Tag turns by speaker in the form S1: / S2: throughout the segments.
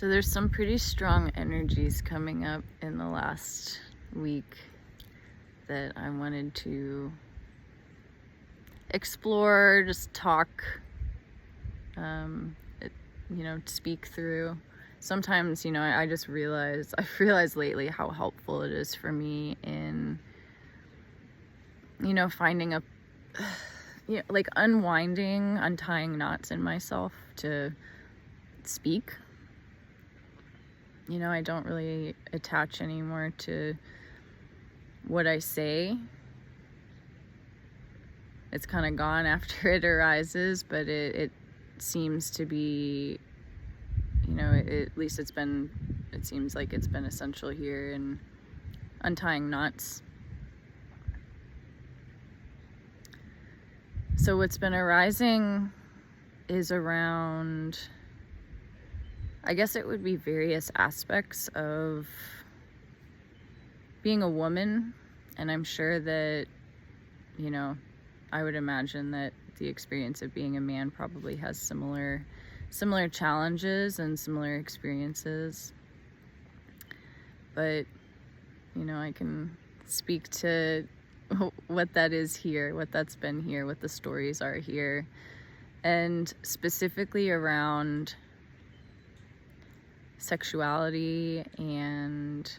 S1: So there's some pretty strong energies coming up in the last week that I wanted to explore, just talk, speak through. Sometimes, I just I've realized lately how helpful it is for me in, finding untying knots in myself to speak. I don't really attach anymore to what I say. It's kind of gone after it arises, but it seems to be, at least it seems like it's been essential here in untying knots. So what's been arising is around, I guess it would be various aspects of being a woman. And I'm sure that, I would imagine that the experience of being a man probably has similar challenges and similar experiences. But, I can speak to what that is here, what that's been here, what the stories are here, and specifically around sexuality and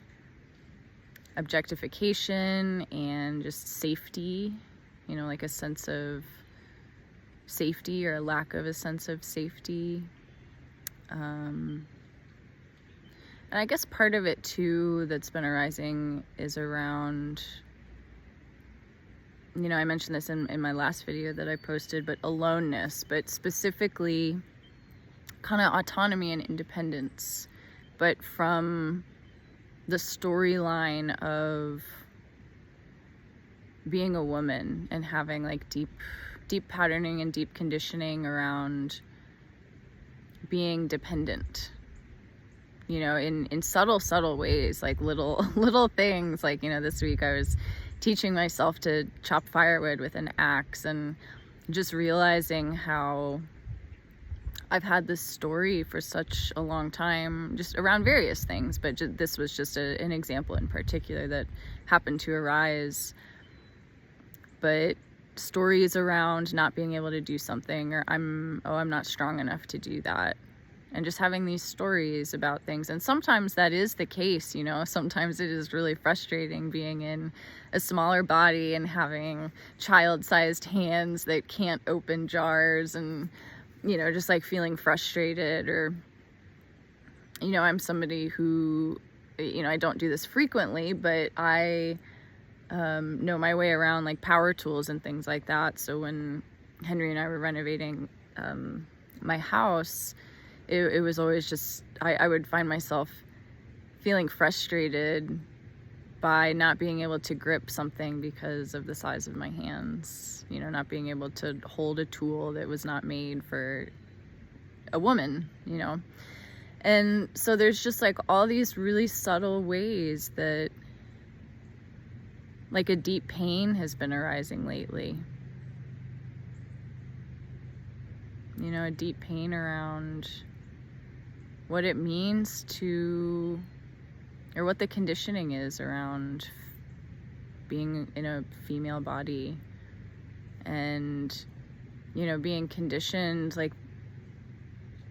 S1: objectification and just safety, like a sense of safety or a lack of a sense of safety. And I guess part of it too that's been arising is around, I mentioned this in my last video that I posted, but aloneness, but specifically kind of autonomy and independence, but from the storyline of being a woman and having like deep patterning and deep conditioning around being dependent, in subtle ways, like little things. Like, this week I was teaching myself to chop firewood with an axe, and just realizing how I've had this story for such a long time, just around various things, but this was just an example in particular that happened to arise. But stories around not being able to do something, or I'm not strong enough to do that. And just having these stories about things. And sometimes that is the case, sometimes it is really frustrating being in a smaller body and having child-sized hands that can't open jars, and, just like feeling frustrated. Or, I'm somebody who, I don't do this frequently, but I know my way around like power tools and things like that. So when Henry and I were renovating my house, it was always just, I would find myself feeling frustrated by not being able to grip something because of the size of my hands, not being able to hold a tool that was not made for a woman, And so there's just like all these really subtle ways that like a deep pain has been arising lately. A deep pain around what it means to, or what the conditioning is around being in a female body, and, being conditioned, like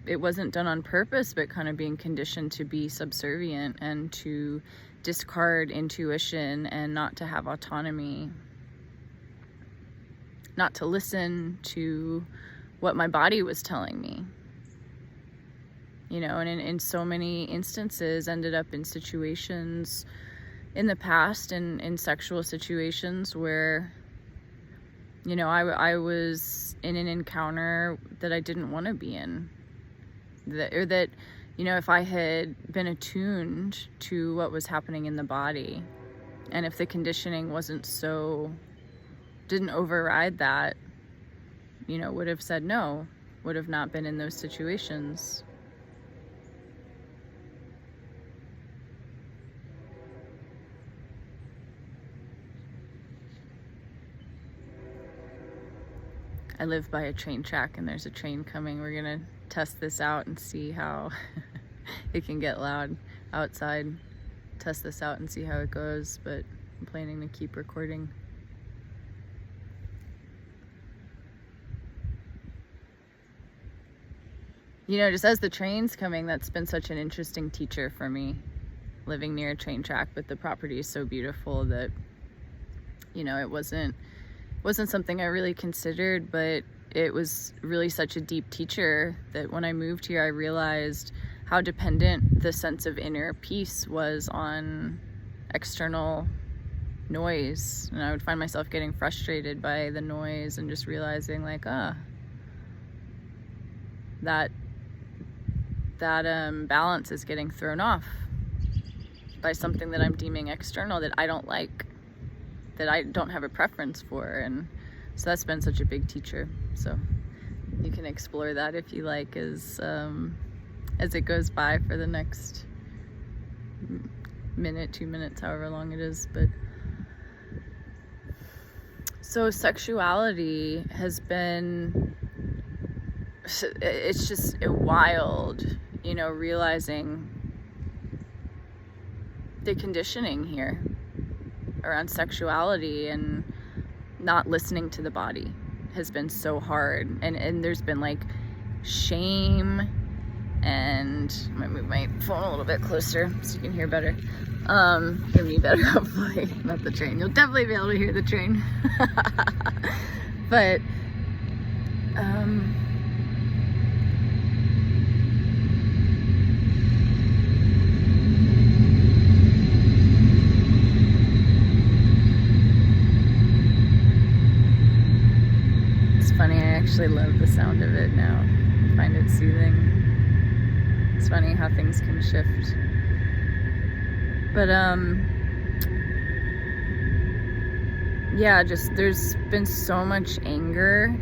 S1: it wasn't done on purpose, but kind of being conditioned to be subservient and to discard intuition and not to have autonomy, not to listen to what my body was telling me, and in so many instances ended up in situations in the past, in sexual situations where, I was in an encounter that I didn't want to be in, that if I had been attuned to what was happening in the body, and if the conditioning didn't override that, would have said no, would have not been in those situations. I live by a train track and there's a train coming. We're gonna test this out and see how it can get loud outside. Test this out and see how it goes, but I'm planning to keep recording. You know, just as the train's coming, that's been such an interesting teacher for me, living near a train track, but the property is so beautiful that, you know, it wasn't something I really considered, but it was really such a deep teacher that when I moved here, I realized how dependent the sense of inner peace was on external noise. And I would find myself getting frustrated by the noise and just realizing like, that balance is getting thrown off by something that I'm deeming external that I don't like, that I don't have a preference for. And so that's been such a big teacher. So you can explore that if you like as it goes by for the next minute, 2 minutes, however long it is. But so sexuality has been, it's just wild, you know, realizing the conditioning here around sexuality and not listening to the body has been so hard. And there's been like shame, and I'm gonna move my phone a little bit closer so you can hear better. Hear me better, hopefully, not the train. You'll definitely be able to hear the train. But funny, I actually love the sound of it now. I find it soothing. It's funny how things can shift. But yeah, just there's been so much anger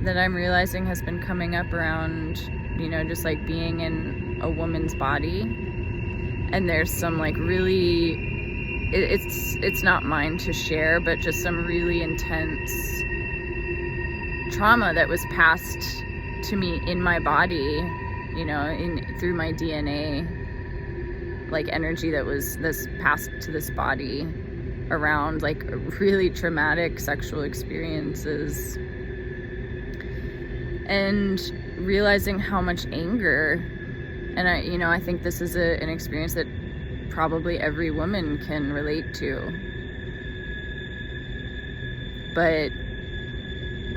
S1: that I'm realizing has been coming up around, you know, just like being in a woman's body. And there's some like really, it's not mine to share, but just some really intense trauma that was passed to me in my body, you know, through my DNA, like energy that was passed to this body around like really traumatic sexual experiences, and realizing how much anger, and I think this is an experience that probably every woman can relate to, but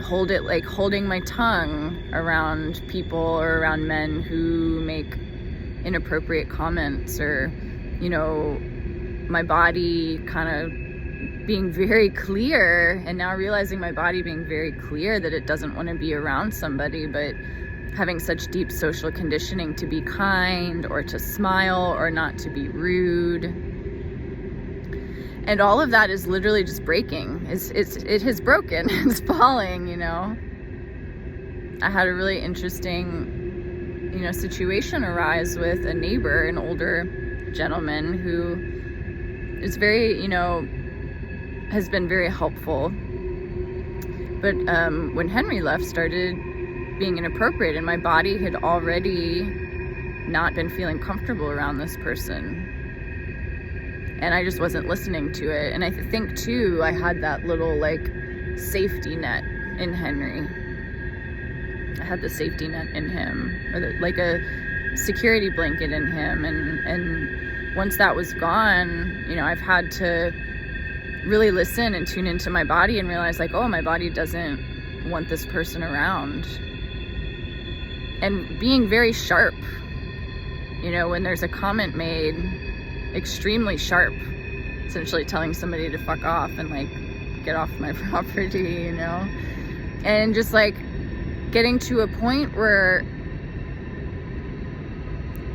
S1: holding my tongue around people or around men who make inappropriate comments, or, you know, my body kind of being very clear, and now realizing my body being very clear that it doesn't want to be around somebody, but having such deep social conditioning to be kind or to smile or not to be rude. And all of that is literally just breaking. It has broken. It's falling, you know. I had a really interesting, you know, situation arise with a neighbor, an older gentleman who is very, you know, has been very helpful. But when Henry left, started being inappropriate, and my body had already not been feeling comfortable around this person. And I just wasn't listening to it. And I think too, I had that little like safety net in Henry. I had the safety net in him, or like a security blanket in him. And once that was gone, you know, I've had to really listen and tune into my body and realize like, oh, my body doesn't want this person around. And being very sharp, you know, when there's a comment made, extremely sharp, essentially telling somebody to fuck off and like get off my property, you know, and just like getting to a point where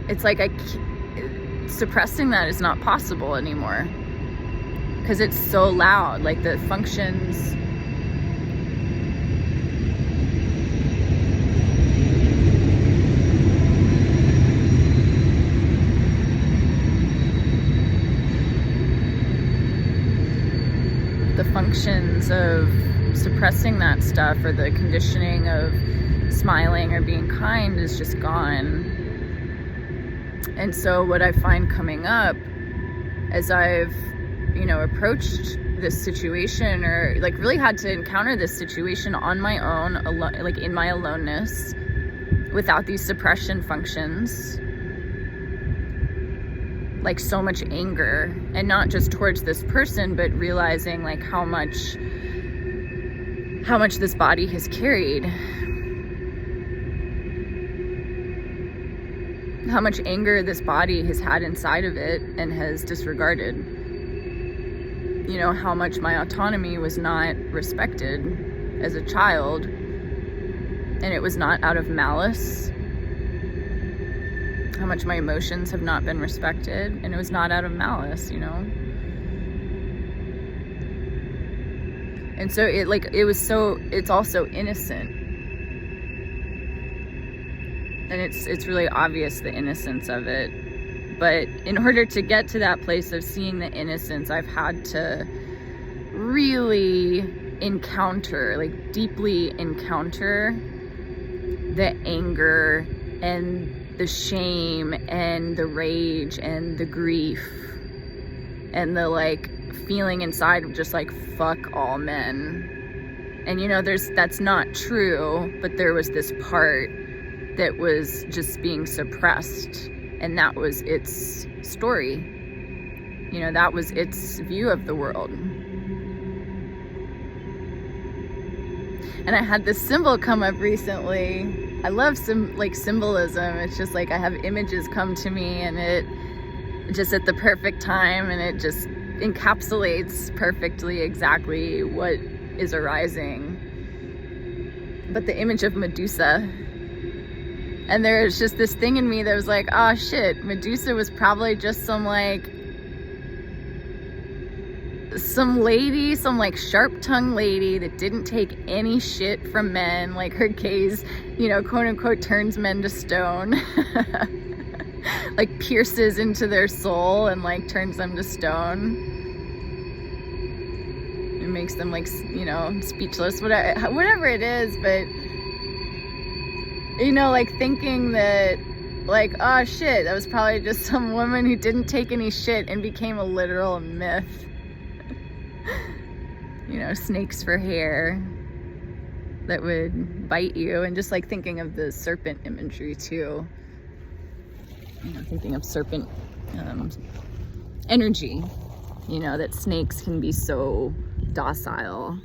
S1: it's like suppressing that is not possible anymore because it's so loud. Like the functions, of suppressing that stuff, or the conditioning of smiling or being kind, is just gone. And so what I find coming up as I've, approached this situation, or like really had to encounter this situation on my own, like in my aloneness, without these suppression functions, like so much anger, and not just towards this person, but realizing like how much this body has carried, how much anger this body has had inside of it and has disregarded. How much my autonomy was not respected as a child, and it was not out of malice. How much my emotions have not been respected, and it was not out of malice, And so it's also innocent. And it's really obvious, the innocence of it. But in order to get to that place of seeing the innocence, I've had to really encounter, like deeply encounter, the anger and the shame and the rage and the grief and the like feeling inside of just like, fuck all men. And that's not true, but there was this part that was just being suppressed, and that was its story. That was its view of the world. And I had this symbol come up recently. I love symbolism. It's just like I have images come to me, and it just at the perfect time, and it just encapsulates perfectly exactly what is arising. But the image of Medusa. And there's just this thing in me that was like, oh shit, Medusa was probably just some lady, some like sharp-tongued lady that didn't take any shit from men. Like her gaze, quote unquote, turns men to stone. Like pierces into their soul and like turns them to stone. It makes them like, speechless, whatever it is, but like thinking that, like, oh shit, that was probably just some woman who didn't take any shit and became a literal myth. Snakes for hair that would bite you, and just like thinking of the serpent imagery too. Thinking of serpent energy, that snakes can be so docile.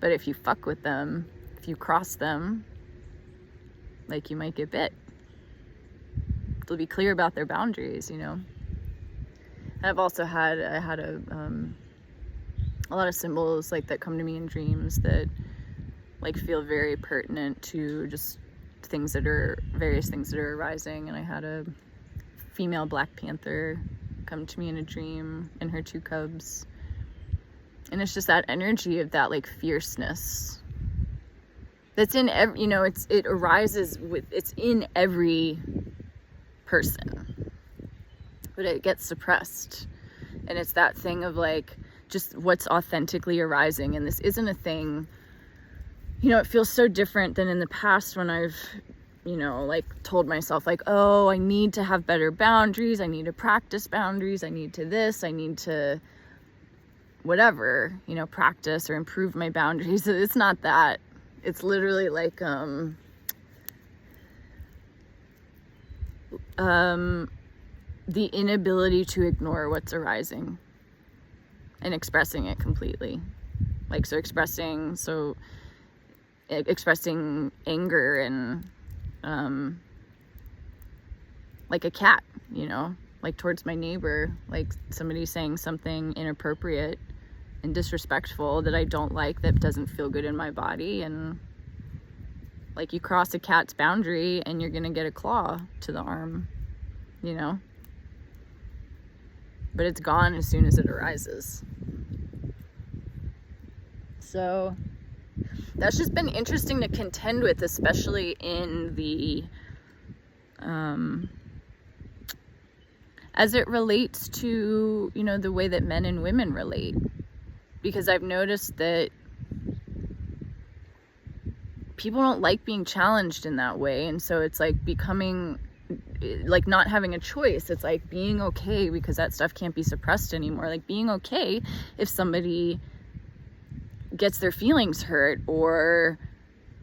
S1: But if you fuck with them, if you cross them, like, you might get bit. They'll be clear about their boundaries, And I've also had a lot of symbols like that come to me in dreams that like feel very pertinent to just various things that are arising. And I had a female Black Panther come to me in a dream, and her 2 cubs. And it's just that energy of that like fierceness that's in every, it arises it's in every person, but it gets suppressed. And it's that thing of like just what's authentically arising. And this isn't a thing, it feels so different than in the past when I've like told myself like, oh, I need to have better boundaries, I need to practice boundaries, I need to this, I need to whatever, practice or improve my boundaries. It's not that. It's literally like the inability to ignore what's arising and expressing it completely. Like, expressing anger and like a cat, like towards my neighbor, like somebody saying something inappropriate and disrespectful that I don't like, that doesn't feel good in my body. And like, you cross a cat's boundary and you're gonna get a claw to the arm, but it's gone as soon as it arises. So that's just been interesting to contend with, especially in the as it relates to the way that men and women relate, because I've noticed that people don't like being challenged in that way. And so it's like becoming like not having a choice. It's like being okay because that stuff can't be suppressed anymore. Like being okay if somebody gets their feelings hurt or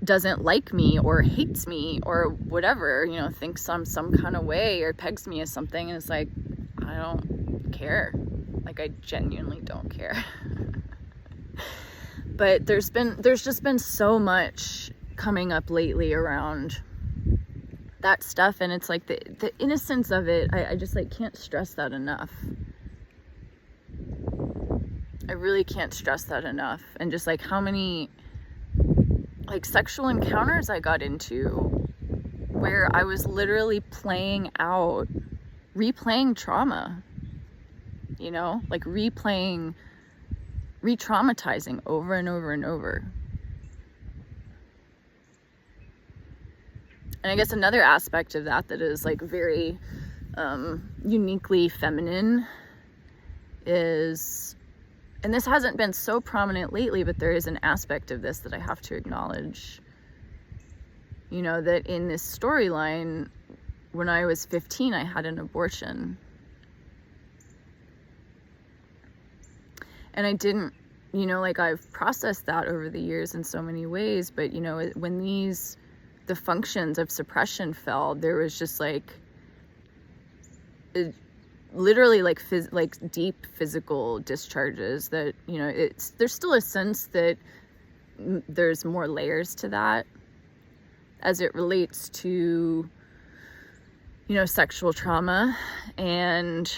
S1: doesn't like me or hates me or whatever, you know, thinks I'm some kind of way or pegs me as something, and it's like, I don't care. Like, I genuinely don't care. But there's just been so much coming up lately around that stuff, and it's like the innocence of it, I just like can't stress that enough. I really can't stress that enough. And just like how many like sexual encounters I got into where I was literally replaying trauma, you know, like re-traumatizing over and over and over. And I guess another aspect of that is like very uniquely feminine is, and this hasn't been so prominent lately, but there is an aspect of this that I have to acknowledge. You know, that in this storyline, when I was 15, I had an abortion. And I didn't, you know, like I've processed that over the years in so many ways, but you know, when the functions of suppression fell, there was just like, literally like deep physical discharges that, you know, there's still a sense that there's more layers to that as it relates to, you know, sexual trauma and,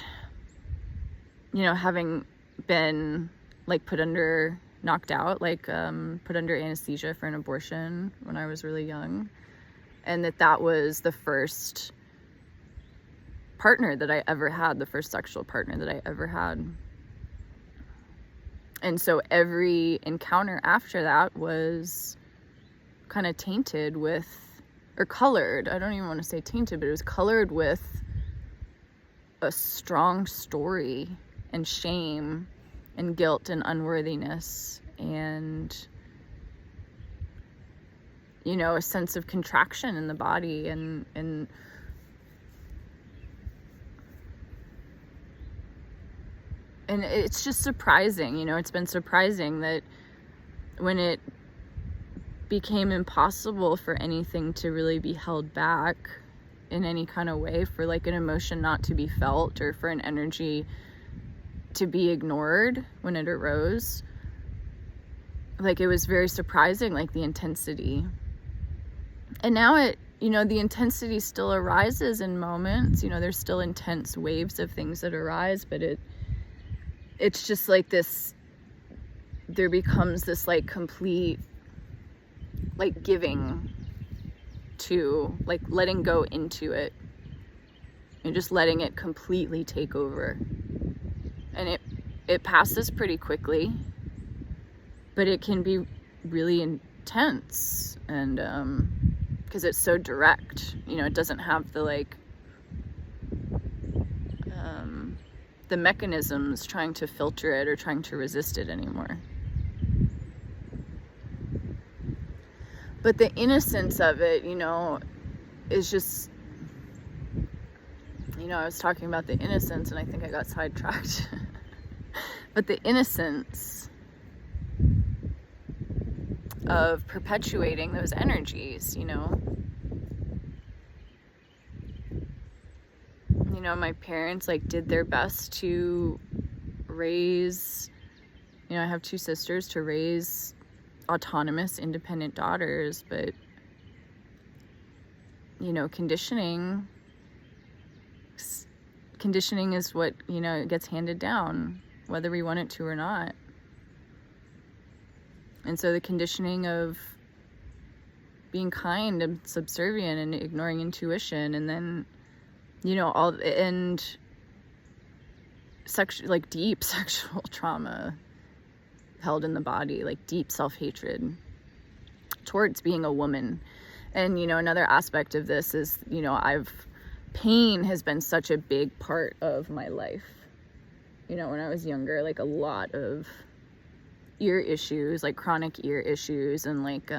S1: you know, having been like knocked out, like put under anesthesia for an abortion when I was really young, and that was the first partner that I ever had, the first sexual partner that I ever had. And so every encounter after that was kind of tainted with, or colored, I don't even want to say tainted, but it was colored with a strong story and shame and guilt and unworthiness and, you know, a sense of contraction in the body and it's just surprising, you know, it's been surprising that when it became impossible for anything to really be held back in any kind of way, for like an emotion not to be felt or for an energy to be ignored when it arose, like it was very surprising, like the intensity. And now it, you know, the intensity still arises in moments, you know, there's still intense waves of things that arise, but it's just like this, there becomes this like complete, like giving to, like letting go into it and just letting it completely take over. And it passes pretty quickly, but it can be really intense, and because it's so direct, you know, it doesn't have the like the mechanisms trying to filter it or trying to resist it anymore. But the innocence of it, you know, is just, you know, I was talking about the innocence and I think I got sidetracked. But the innocence of perpetuating those energies, you know. You know, my parents like did their best to raise, you know, I have two sisters, to raise autonomous, independent daughters, but, you know, conditioning is what, you know, it gets handed down, whether we want it to or not. And so the conditioning of being kind and subservient and ignoring intuition, and then, you know, like deep sexual trauma held in the body, like deep self-hatred towards being a woman. And, you know, another aspect of this is, you know, pain has been such a big part of my life. You know, when I was younger, like a lot of ear issues, like chronic ear issues, and like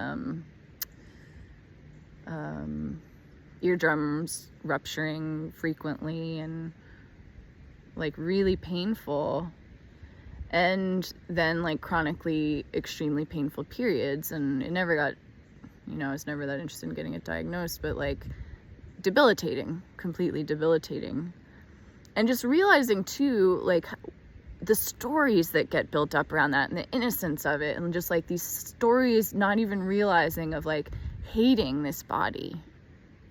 S1: eardrums rupturing frequently and like really painful, and then like chronically extremely painful periods. And it never got, I was never that interested in getting it diagnosed, but like debilitating, completely debilitating. And just realizing too, like the stories that get built up around that and the innocence of it, and just like these stories, not even realizing of like hating this body,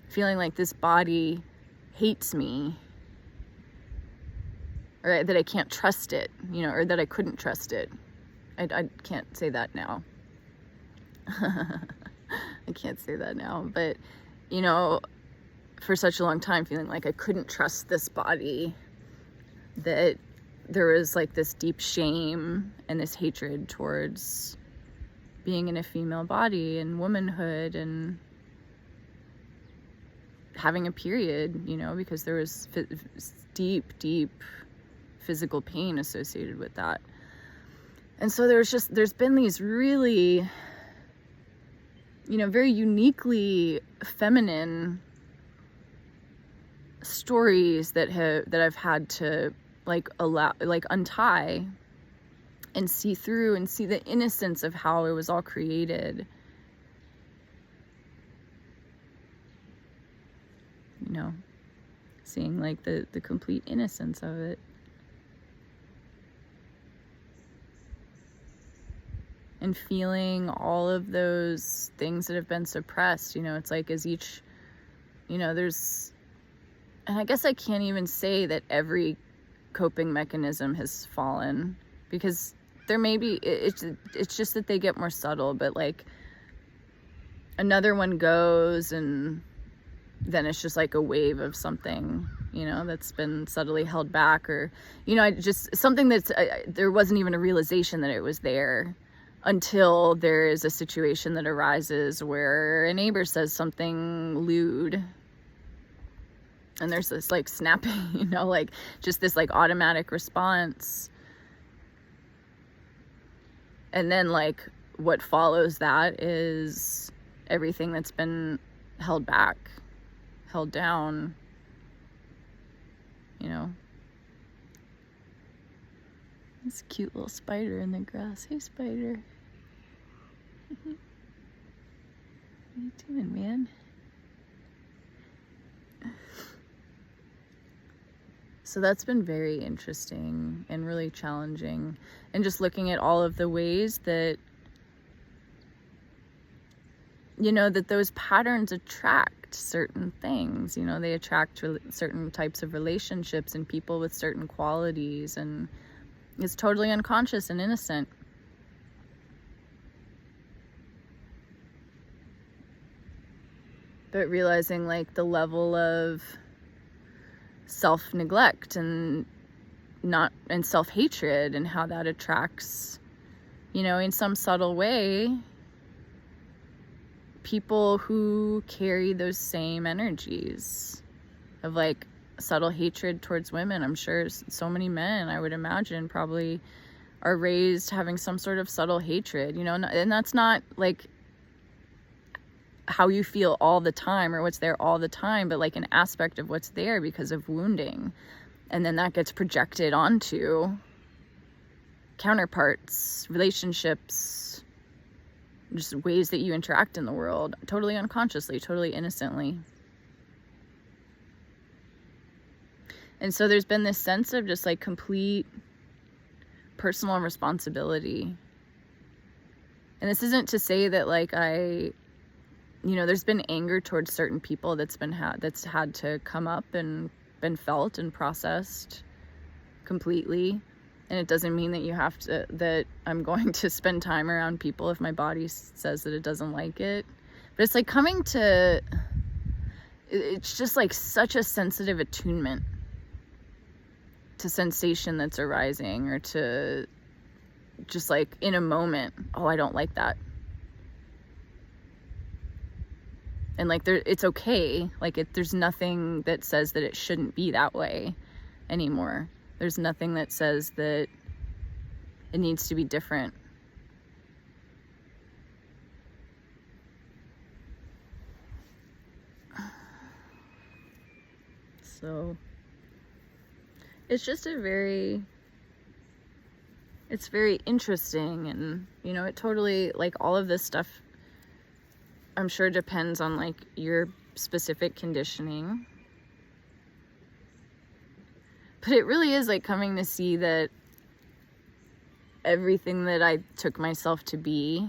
S1: feeling like this body hates me, or that I can't trust it, or that I couldn't trust it. I can't say that now. I can't say that now, but for such a long time feeling like I couldn't trust this body, that there was like this deep shame and this hatred towards being in a female body and womanhood and having a period, because there was deep physical pain associated with that. And so there's been these really, very uniquely feminine stories that I've had to untie and see through and see the innocence of how it was all created. Seeing like the complete innocence of it. And feeling all of those things that have been suppressed, it's like as each, there's, and I guess I can't even say that every coping mechanism has fallen, because there may be, it's just that they get more subtle, but like another one goes and then it's just like a wave of something, that's been subtly held back, or, just something that's, there wasn't even a realization that it was there until there is a situation that arises where a neighbor says something lewd. And there's this like snapping, like just this like automatic response. And then like what follows that is everything that's been held back, held down, This cute little spider in the grass. Hey, spider. What are you doing, man? So that's been very interesting and really challenging. And just looking at all of the ways that, that those patterns attract certain things. They attract certain types of relationships and people with certain qualities. And it's totally unconscious and innocent. But realizing like the level of self-neglect and self-hatred and how that attracts, in some subtle way, people who carry those same energies of like subtle hatred towards women. I'm sure so many men, I would imagine, probably are raised having some sort of subtle hatred, and that's not like how you feel all the time or what's there all the time, but like an aspect of what's there because of wounding. And then that gets projected onto counterparts, relationships, just ways that you interact in the world, totally unconsciously, totally innocently. And so there's been this sense of just like complete personal responsibility. And this isn't to say that like there's been anger towards certain people that's had to come up and been felt and processed completely. And it doesn't mean that I'm going to spend time around people if my body says that it doesn't like it. But it's like it's just like such a sensitive attunement to sensation that's arising, or to just like in a moment, oh, I don't like that. And like it's okay. Like there's nothing that says that it shouldn't be that way anymore. There's nothing that says that it needs to be different. So it's just it's very interesting. And, you know, it totally, like, all of this stuff, I'm sure depends on, like, your specific conditioning. But it really is, like, coming to see that everything that I took myself to be,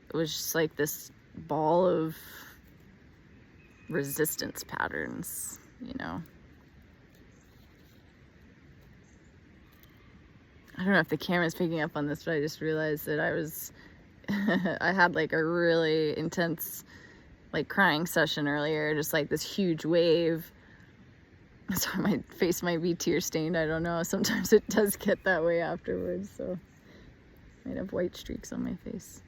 S1: it was just like this ball of resistance patterns, you know. I don't know if the camera's picking up on this, but I just realized that I had like a really intense like crying session earlier, just like this huge wave. Sorry, my face might be tear stained, I don't know. Sometimes it does get that way afterwards, so I might have white streaks on my face.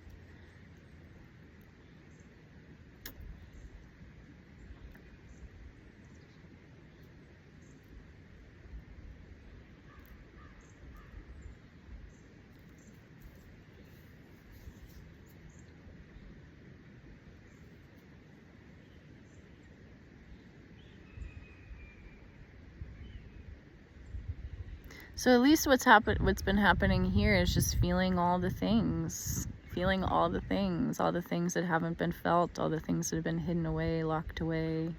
S1: So at least what's been happening here is just feeling all the things, all the things that haven't been felt, all the things that have been hidden away, locked away.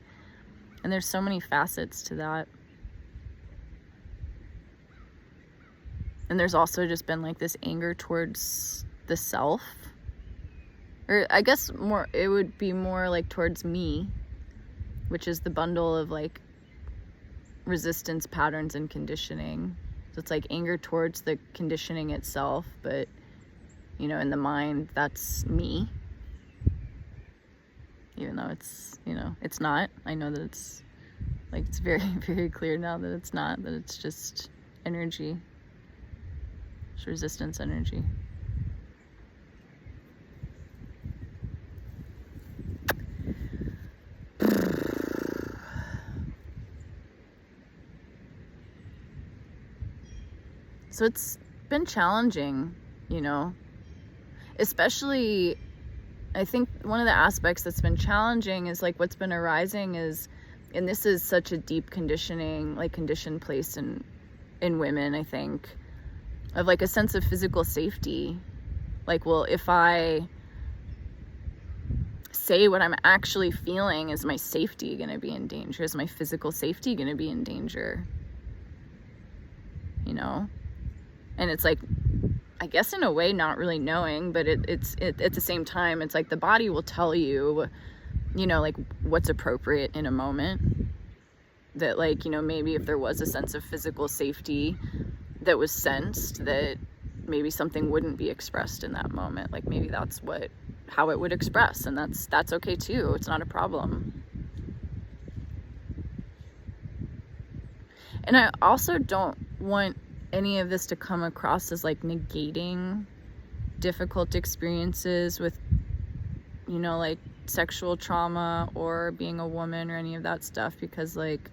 S1: And there's so many facets to that. And there's also just been like this anger towards the self, or I guess it would be more like towards me, which is the bundle of like resistance patterns and conditioning. So it's like anger towards the conditioning itself, but, you know, in the mind, that's me. Even though it's, you know, it's not. I know that it's, like, it's very, very clear now that it's not, that it's just energy. It's resistance energy. So it's been challenging, you know, especially, I think one of the aspects that's been challenging is like what's been arising is, and this is such a deep conditioning, like conditioned place in women, I think, of like a sense of physical safety. Like, well, if I say what I'm actually feeling, is my safety going to be in danger? Is my physical safety going to be in danger? You know? And it's like, I guess in a way not really knowing, but it's at the same time, it's like the body will tell you, you know, like what's appropriate in a moment. That, like, you know, maybe if there was a sense of physical safety that was sensed, that maybe something wouldn't be expressed in that moment. Like maybe that's how it would express, and that's okay too. It's not a problem. And I also don't want any of this to come across as like negating difficult experiences with, you know, like sexual trauma or being a woman or any of that stuff, because like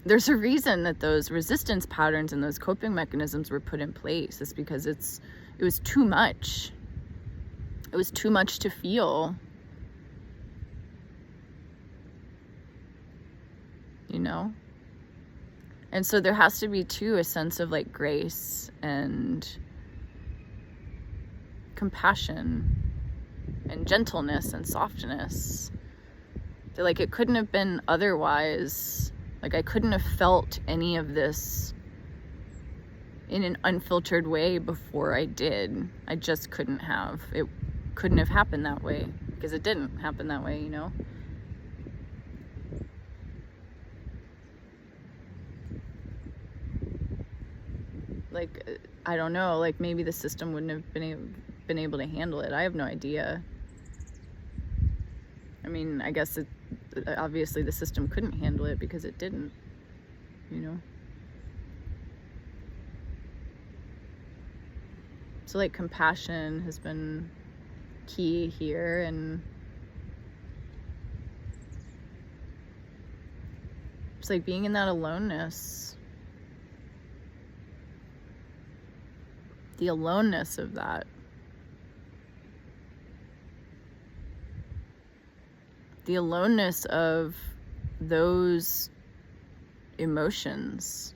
S1: there's a reason that those resistance patterns and those coping mechanisms were put in place. It's because it was too much. It was too much to feel, you know? And so there has to be too a sense of like grace and compassion and gentleness and softness. That like it couldn't have been otherwise. Like I couldn't have felt any of this in an unfiltered way before I did. I just couldn't have. It couldn't have happened that way because it didn't happen that way, you know? Like, I don't know, like maybe the system wouldn't have been able to handle it. I have no idea. I mean, I guess obviously the system couldn't handle it because it didn't, you know? So like compassion has been key here, and it's like being in that aloneness. The aloneness of that. The aloneness of those emotions.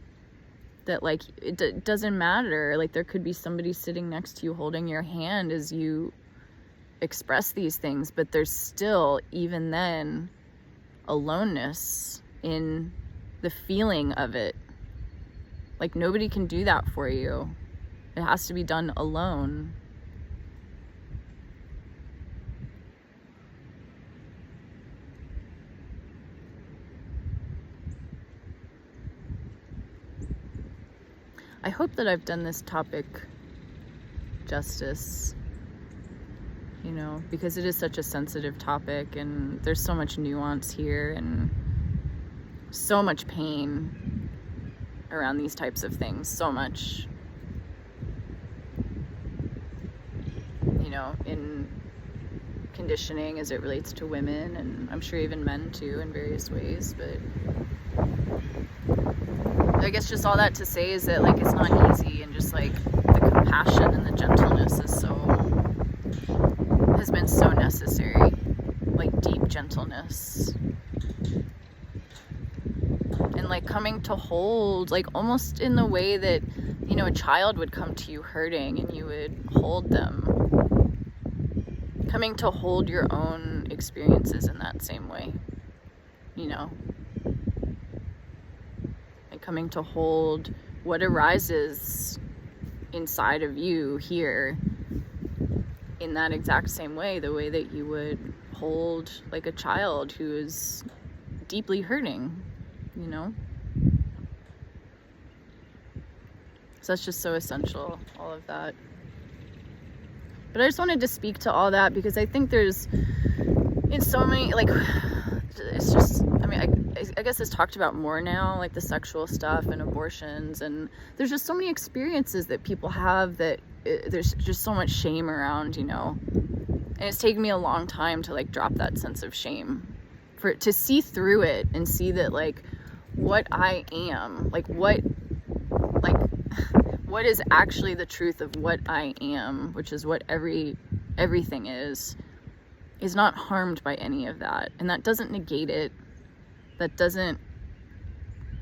S1: That like it doesn't matter, like there could be somebody sitting next to you holding your hand as you express these things, but there's still, even then, aloneness in the feeling of it. Like nobody can do that for you. It has to be done alone. I hope that I've done this topic justice, you know, because it is such a sensitive topic and there's so much nuance here and so much pain around these types of things, so much, you know, in conditioning as it relates to women, and I'm sure even men too in various ways. But I guess just all that to say is that like it's not easy, and just like the compassion and the gentleness has been so necessary, like deep gentleness. And like coming to hold, like almost in the way that, you know, a child would come to you hurting and you would hold them. Coming to hold your own experiences in that same way, you know. Like coming to hold what arises inside of you here in that exact same way, the way that you would hold like a child who is deeply hurting, you know? So that's just so essential, all of that. But I just wanted to speak to all that because I think there's, in so many, like, it's just, I mean, I guess it's talked about more now, like the sexual stuff and abortions, and there's just so many experiences that people have that there's just so much shame around, you know? And it's taken me a long time to like drop that sense of shame, to see through it and see that like what I am, like what is actually the truth of what I am, which is what everything is not harmed by any of that. And that doesn't negate it. That doesn't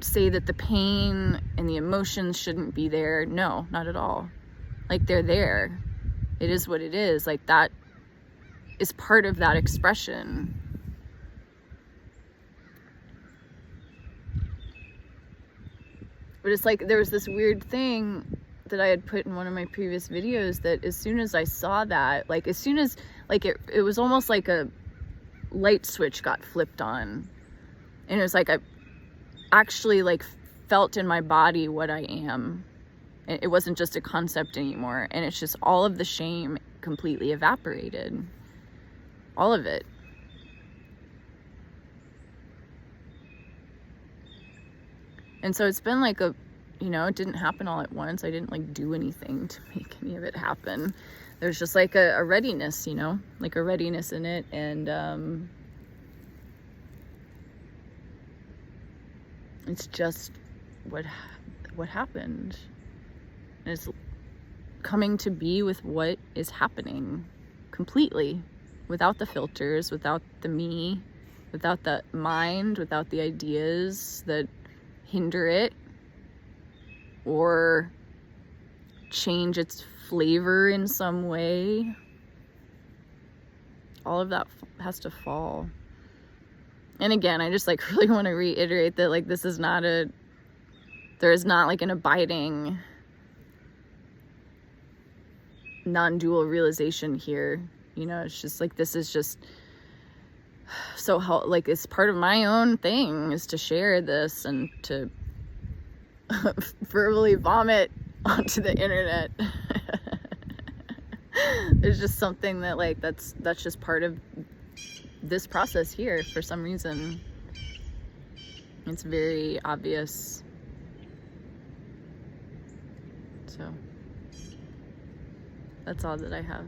S1: say that the pain and the emotions shouldn't be there. No, not at all. Like they're there. It is what it is. Like that is part of that expression. But it's like there was this weird thing that I had put in one of my previous videos that as soon as I saw that, like as soon as, like it was almost like a light switch got flipped on. And it was like I actually like felt in my body what I am. It wasn't just a concept anymore. And it's just all of the shame completely evaporated. All of it. And so it's been like you know, it didn't happen all at once. I didn't like do anything to make any of it happen. There's just like a readiness, you know, like a readiness in it. And it's just what happened. And it's coming to be with what is happening completely, without the filters, without the me, without the mind, without the ideas that hinder it or change its flavor in some way. All of that has to fall. And again, I just like really want to reiterate that like this is not there is not like an abiding non-dual realization here. You know, it's just like this is just so how, like it's part of my own thing is to share this and to verbally vomit onto the internet. There's just something that like that's just part of this process here for some reason. It's very obvious. So that's all that I have.